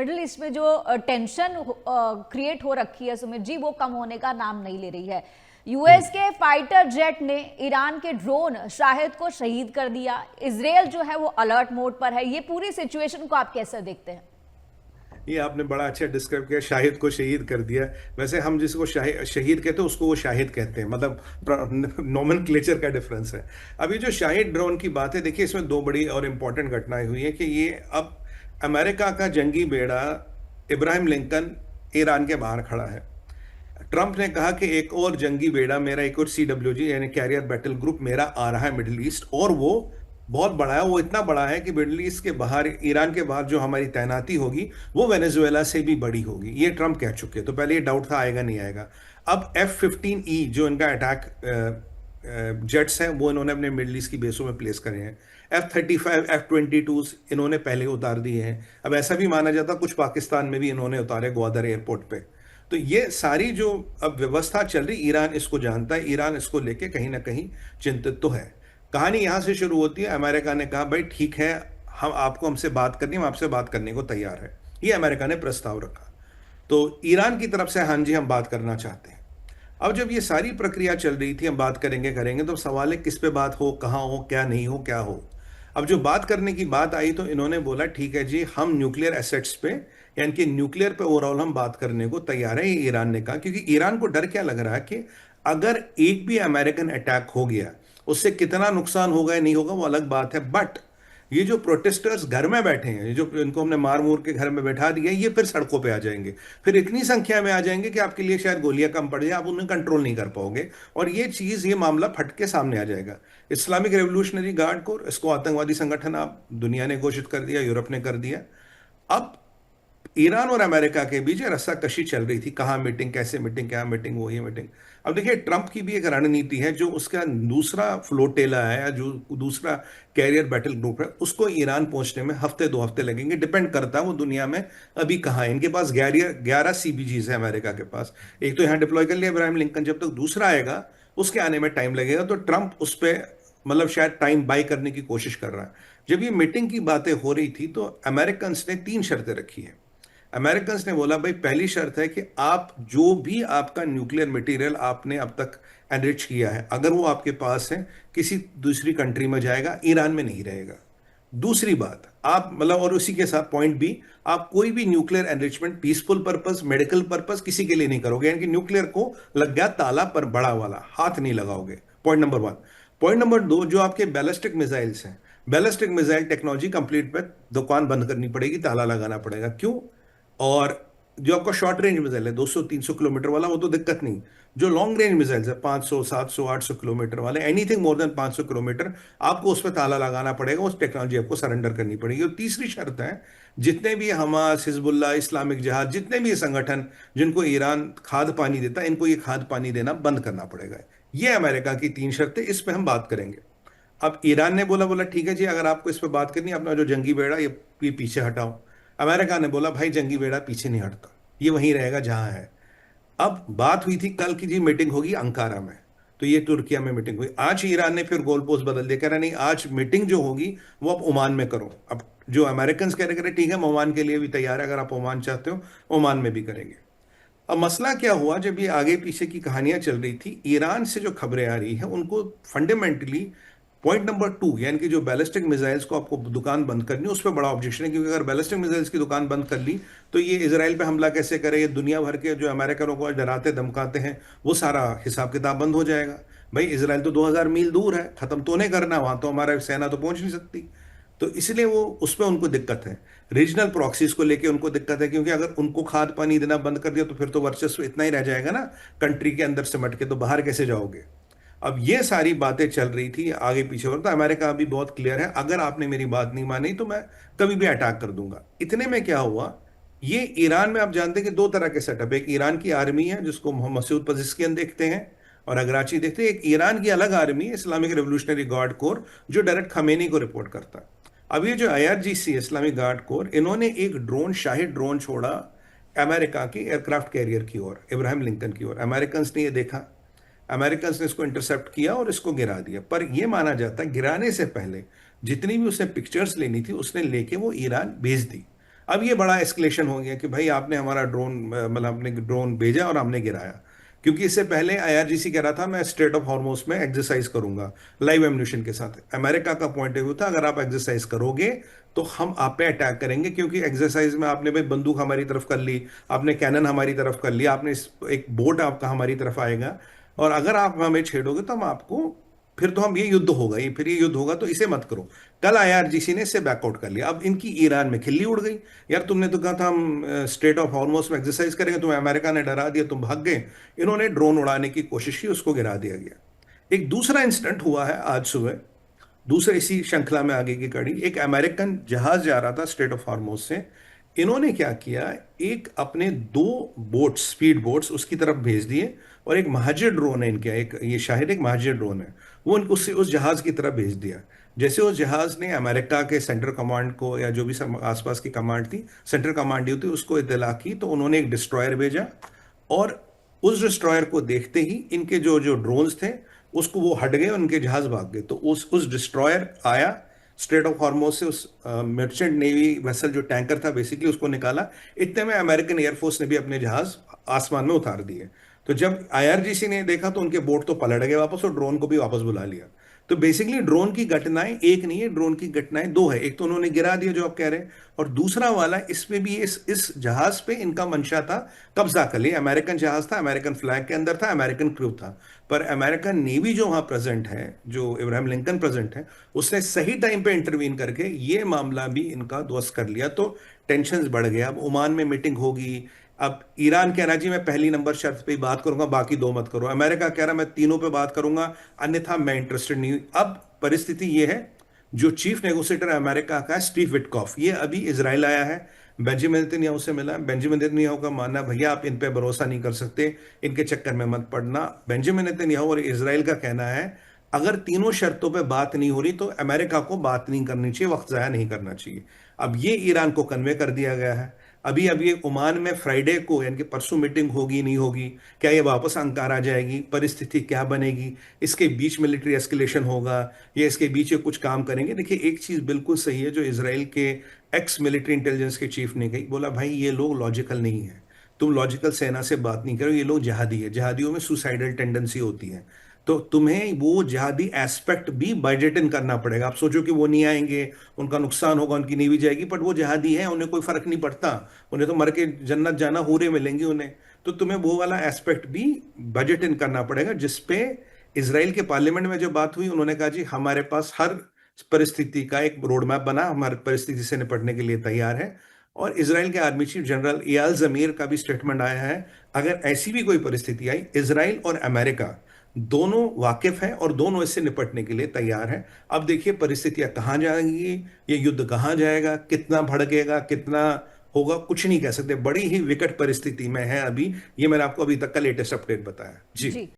Middle east में जो tension create हो रखी है सुमित जी, वो कम होने का नाम नहीं ले रही है। यूएस के फाइटर जेट ने ईरान के ड्रोन शाहिद को शहीद कर दिया। इजराइल जो है वो अलर्ट मोड पर है। ये पूरी सिचुएशन को आप कैसे देखते हैं? ये आपने बड़ा अच्छा डिस्क्राइब किया, शाहिद को शहीद कर दिया। वैसे हम जिसको शहीद कहते हैं उसको वो शाहिद कहते हैं, मतलब नोमेनक्लेचर का डिफरेंस है। अभी जो शाहिद ड्रोन की बात है, देखिए इसमें दो बड़ी और इंपॉर्टेंट घटनाएं हुई हैं कि ये अब अमेरिका का जंगी बेड़ा इब्राहिम लिंकन ईरान के बाहर खड़ा है। ट्रंप ने कहा कि एक और जंगी बेड़ा मेरा, एक और CWG यानी कैरियर बैटल ग्रुप मेरा आ रहा है मिडिल ईस्ट, और वो बहुत बड़ा है। वो इतना बड़ा है कि मिडिल ईस्ट के बाहर, ईरान के बाहर जो हमारी तैनाती होगी वो वेनेजुएला से भी बड़ी होगी। ये ट्रंप कह चुके हैं। तो पहले ये डाउट था आएगा नहीं आएगा। अब F-15E जो इनका अटैक जेट्स हैं वो इन्होंने अपने मिडिल ईस्ट की बेसों में प्लेस करे हैं। F-35 F-22 इन्होंने पहले उतार दिए हैं। अब ऐसा भी माना जाता कुछ पाकिस्तान में भी इन्होंने उतारे ग्वादर एयरपोर्ट पे। तो ये सारी जो अब व्यवस्था चल रही, ईरान इसको जानता है, ईरान इसको लेके कहीं ना कहीं चिंतित तो है। कहानी यहां से शुरू होती है। अमेरिका ने कहा भाई ठीक है, हम आपको हमसे बात करनी, हम आपसे बात करने को तैयार है। ये अमेरिका ने प्रस्ताव रखा। तो ईरान की तरफ से हाँ जी हम बात करना चाहते हैं। अब जब ये सारी प्रक्रिया चल रही थी, हम बात करेंगे करेंगे, तो सवाल है किस पे बात हो, कहाँ हो, क्या नहीं हो, क्या हो। अब जो बात करने की बात आई तो इन्होंने बोला ठीक है जी, हम न्यूक्लियर एसेट्स पे यानी कि न्यूक्लियर पे ओवरऑल हम बात करने को तैयार है, ये ईरान ने कहा। क्योंकि ईरान को डर क्या लग रहा है कि अगर एक भी अमेरिकन अटैक हो गया, उससे कितना नुकसान होगा या नहीं होगा वो अलग बात है, बट ये जो प्रोटेस्टर्स घर में बैठे हैं, ये जो इनको हमने मार मूर के घर में बैठा दिया, ये फिर सड़कों पे आ जाएंगे, फिर इतनी संख्या में आ जाएंगे कि आपके लिए शायद गोलियां कम पड़ जाए, आप उन्हें कंट्रोल नहीं कर पाओगे, और ये चीज, ये मामला फट के सामने आ जाएगा। इस्लामिक रेवोल्यूशनरी गार्ड को, इसको आतंकवादी संगठन आप दुनिया ने घोषित कर दिया, यूरोप ने कर दिया। अब ईरान और अमेरिका के बीच रस्साकशी चल रही थी, कहाँ मीटिंग, कैसे मीटिंग, क्या मीटिंग, वो ये मीटिंग। अब देखिए ट्रंप की भी एक रणनीति है, जो उसका दूसरा फ्लोटेला है या जो दूसरा कैरियर बैटल ग्रुप है, उसको ईरान पहुंचने में हफ्ते 2 हफ्ते लगेंगे। डिपेंड करता है वो दुनिया में अभी कहाँ है। इनके पास 11 CBGs है अमेरिका के पास। एक तो यहाँ डिप्लॉय कर लिया इब्राहिम लिंकन, जब तक दूसरा आएगा उसके आने में टाइम लगेगा। तो ट्रंप उस पर मतलब शायद टाइम बाई करने की कोशिश कर रहा है। जब ये मीटिंग की बातें हो रही थी तो अमेरिकन ने 3 शर्तें रखी है। अमेरिकन ने बोला भाई पहली शर्त है कि आप जो भी आपका न्यूक्लियर मटेरियल आपने अब तक एनरिच किया है, अगर वो आपके पास है, किसी दूसरी कंट्री में जाएगा, ईरान में नहीं रहेगा। दूसरी बात, आप मतलब, और उसी के साथ पॉइंट बी, आप कोई भी nuclear enrichment peaceful purpose, medical purpose किसी के लिए नहीं करोगे, यानी कि न्यूक्लियर को लग गया ताला पर बड़ा वाला, हाथ नहीं लगाओगे। Point number 1। पॉइंट नंबर 2, जो आपके बैलिस्टिक मिसाइल्स हैं, बैलिस्टिक मिसाइल टेक्नोलॉजी कंप्लीट पे दुकान बंद करनी पड़ेगी, ताला लगाना पड़ेगा। क्यों? और जो आपका शॉर्ट रेंज मिसाइल है 200-300 किलोमीटर वाला, वो तो दिक्कत नहीं। जो लॉन्ग रेंज मिसाइल है 500, 700, 800 किलोमीटर वाले, एनीथिंग मोर देन 500 किलोमीटर, आपको उस पर ताला लगाना पड़ेगा, उस टेक्नोलॉजी आपको सरेंडर करनी पड़ेगी। और तीसरी शर्त है, जितने भी हमास, हिजबुल्लाह, इस्लामिक जिहाद, जितने भी ये संगठन जिनको ईरान खाद पानी देता है, इनको ये खाद पानी देना बंद करना पड़ेगा। ये अमेरिका की 3 शर्तें, इस पर हम बात करेंगे। अब ईरान ने बोला बोला ठीक है जी, अगर आपको इस पर बात करनी है, अपना जो जंगी बेड़ा ये पीछे हटाओ। अमेरिका ने बोला भाई जंगी बेड़ा पीछे नहीं हटता, ये वहीं रहेगा जहां है। अब बात हुई थी कल की जी, मीटिंग होगी अंकारा में, तो ये तुर्किया में मीटिंग हुई। आज ईरान ने फिर गोल पोस्ट बदल दिया, कह रहा नहीं आज मीटिंग जो होगी वो आप ओमान में करो। अब जो अमेरिकन कह रहे ठीक है, हम ओमान के लिए भी तैयार है, अगर आप ओमान चाहते हो ओमान में भी करेंगे। अब मसला क्या हुआ, जब ये आगे पीछे की कहानियां चल रही थी, ईरान से जो खबरें आ रही हैं उनको फंडामेंटली पॉइंट नंबर 2, यानी कि जो बैलिस्टिक मिसाइल्स को आपको दुकान बंद करनी है, उस पर बड़ा ऑब्जेक्शन है। क्योंकि अगर बैलिस्टिक मिसाइल्स की दुकान बंद कर ली तो ये इसराइल पे हमला कैसे करे, ये दुनिया भर के जो अमेरिकनों को डराते धमकाते हैं, वो सारा हिसाब किताब बंद हो जाएगा। भाई इसराइल तो 2000 मील दूर है, खत्म तो नहीं करना, वहां तो हमारा सेना तो पहुंच नहीं सकती। तो इसलिए वो उस पर उनको दिक्कत है। रीजनल प्रॉक्सीज को लेके उनको दिक्कत है, क्योंकि अगर उनको खाद पानी देना बंद कर दिया तो फिर तो वर्चस्व इतना ही रह जाएगा ना, कंट्री के अंदर सिमट के, तो बाहर कैसे जाओगे। अब ये सारी बातें चल रही थी आगे पीछे, और तो अमेरिका अभी बहुत क्लियर है, अगर आपने मेरी बात नहीं मानी तो मैं कभी भी अटैक कर दूंगा। इतने में क्या हुआ, ये ईरान में आप जानते हैं कि 2 तरह के सेटअप, एक ईरान की आर्मी है जिसको मसूद पजिस्कियन देखते हैं और अगराची देखते हैं, एक ईरान की अलग आर्मी है, इस्लामिक रेवोल्यूशनरी गार्ड कोर, जो डायरेक्ट खमेनी को रिपोर्ट करता है। अब ये जो IRGC इस्लामिक गार्ड कोर, इन्होंने एक ड्रोन, शाहिद ड्रोन छोड़ा अमेरिका की एयरक्राफ्ट कैरियर की ओर, इब्राहिम लिंकन की ओर। अमेरिकन ने ये देखा, अमेरिकन ने इसको इंटरसेप्ट किया और इसको गिरा दिया। पर यह माना जाता है गिराने से पहले जितनी भी उसने पिक्चर्स लेनी थी उसने लेके वो ईरान भेज दी। अब ये बड़ा एस्केलेशन हो गया कि भाई आपने हमारा ड्रोन, मतलब आपने ड्रोन भेजा और हमने गिराया। क्योंकि इससे पहले आईआरजीसी कह रहा था मैं स्ट्रेट ऑफ हॉर्मुज में एक्सरसाइज करूंगा लाइव एम्यूनिशन के साथ। अमेरिका का पॉइंट ऑफ व्यू था अगर आप एक्सरसाइज करोगे तो हम आप पे अटैक करेंगे, क्योंकि एक्सरसाइज में आपने भाई बंदूक हमारी तरफ कर ली, आपने कैनन हमारी तरफ कर लिया, आपने एक बोट आपका हमारी तरफ आएगा, और अगर आप हमें छेड़ोगे तो हम आपको, फिर तो हम ये युद्ध होगा, ये फिर ये युद्ध होगा, तो इसे मत करो। कल आईआरजीसी ने इससे बैकआउट कर लिया। अब इनकी ईरान में खिल्ली उड़ गई, यार तुमने तो कहा था हम स्ट्रेट ऑफ हॉर्मुज में एक्सरसाइज करेंगे, तुम्हें अमेरिका ने डरा दिया, तुम भाग गए। इन्होंने ड्रोन उड़ाने की कोशिश की, उसको गिरा दिया गया। एक दूसरा इंसिडेंट हुआ है आज सुबह, दूसरे इसी श्रृंखला में आगे की कड़ी। एक अमेरिकन जहाज जा रहा था स्ट्रेट ऑफ हॉर्मुज से, इन्होंने क्या किया, एक अपने 2 बोट्स, स्पीड बोट्स उसकी तरफ भेज दिए, और एक महाजिर ड्रोन है इनके, एक ये शायद एक महाजिर ड्रोन है, वो इनको उस जहाज की तरफ भेज दिया। जैसे उस जहाज ने अमेरिका के सेंट्रल कमांड को, या जो भी आसपास की कमांड थी, सेंट्रल कमांड ही होती, उसको इत्तला की, तो उन्होंने एक डिस्ट्रॉयर भेजा, और उस डिस्ट्रॉयर को देखते ही इनके जो जो ड्रोन्स थे उसको वो हट गए, उनके जहाज भाग गए। तो उस डिस्ट्रॉयर आया स्ट्रेट ऑफ हॉर्मुज से, उस मर्चेंट नेवी वेसल जो टैंकर था बेसिकली उसको निकाला। इतने में अमेरिकन एयरफोर्स ने भी अपने जहाज आसमान में उतार दिए। तो जब आईआरजीसी ने देखा तो उनके बोट तो पलट गए वापस, और ड्रोन को भी वापस बुला लिया। तो बेसिकली ड्रोन की घटनाएं एक नहीं है, ड्रोन की घटनाएं 2 है। एक तो उन्होंने गिरा दिया जो आप कह रहे हैं, और दूसरा वाला इसमें भी इस जहाज पे इनका मंशा था कब्जा कर लिया। अमेरिकन जहाज था, अमेरिकन फ्लैग के अंदर था, अमेरिकन क्रू था, पर अमेरिकन नेवी जो वहां प्रेजेंट है, जो इब्राहिम लिंकन प्रेजेंट है, उसने सही टाइम पे इंटरवीन करके ये मामला भी इनका ध्वस्त कर लिया। तो टेंशन बढ़ गया। अब ओमान में मीटिंग होगी। अब ईरान कह रहा जी मैं पहली नंबर शर्त पे ही बात करूंगा, बाकी 2 मत करो। अमेरिका कह रहा मैं तीनों पे बात करूंगा, अन्यथा मैं इंटरेस्टेड नहीं हूं। अब परिस्थिति ये है, जो चीफ नेगोशिएटर अमेरिका का है स्टीव विटकॉफ, ये अभी इजराइल आया है, बेंजामिन नेतन्याहू से मिला। बेंजामिन नेतन्याहू का मानना, भैया आप इन पे भरोसा नहीं कर सकते, इनके चक्कर में मत पड़ना। बेंजामिन नेतन्याहू और इजराइल का कहना है अगर तीनों शर्तों पे बात नहीं हो रही तो अमेरिका को बात नहीं करनी चाहिए, वक्त जाया नहीं करना चाहिए। अब ये ईरान को कन्वे कर दिया गया है। अभी अभी ओमान में फ्राइडे को, यानी कि परसों मीटिंग होगी नहीं होगी, क्या ये वापस अंकारा जाएगी, परिस्थिति क्या बनेगी, इसके बीच मिलिट्री एस्केलेशन होगा, या इसके बीच ये कुछ काम करेंगे। देखिए एक चीज बिल्कुल सही है जो इसराइल के एक्स मिलिट्री इंटेलिजेंस के चीफ ने कही, बोला भाई ये लोग लॉजिकल नहीं है, तुम लॉजिकल सेना से बात नहीं करो, ये लोग जिहादी है, जिहादियों में सुसाइडल टेंडेंसी होती है, तो तुम्हें वो जिहादी एस्पेक्ट भी बजट इन करना पड़ेगा। आप सोचो कि वो नहीं आएंगे, उनका नुकसान होगा, उनकी नेवी जाएगी, बट वो जिहादी है, उन्हें कोई फर्क नहीं पड़ता, उन्हें तो मर के जन्नत जाना, हूरे मिलेंगी उन्हें। तो तुम्हें वो वाला एस्पेक्ट भी बजट इन करना पड़ेगा, जिसपे इसराइल के पार्लियामेंट में जब बात हुई उन्होंने कहा जी हमारे पास हर परिस्थिति का एक रोड मैप बना, हमारे परिस्थिति से निपटने के लिए तैयार है। और इसराइल के आर्मी चीफ जनरल एयाल जमीर का भी स्टेटमेंट आया है, अगर ऐसी भी कोई परिस्थिति आई, इसराइल और अमेरिका दोनों वाकिफ हैं और दोनों इससे निपटने के लिए तैयार हैं। अब देखिए परिस्थितियां कहां जाएंगी, ये युद्ध कहां जाएगा, कितना भड़केगा, कितना होगा, कुछ नहीं कह सकते। बड़ी ही विकट परिस्थिति में है अभी। ये मैंने आपको अभी तक का लेटेस्ट अपडेट बताया जी।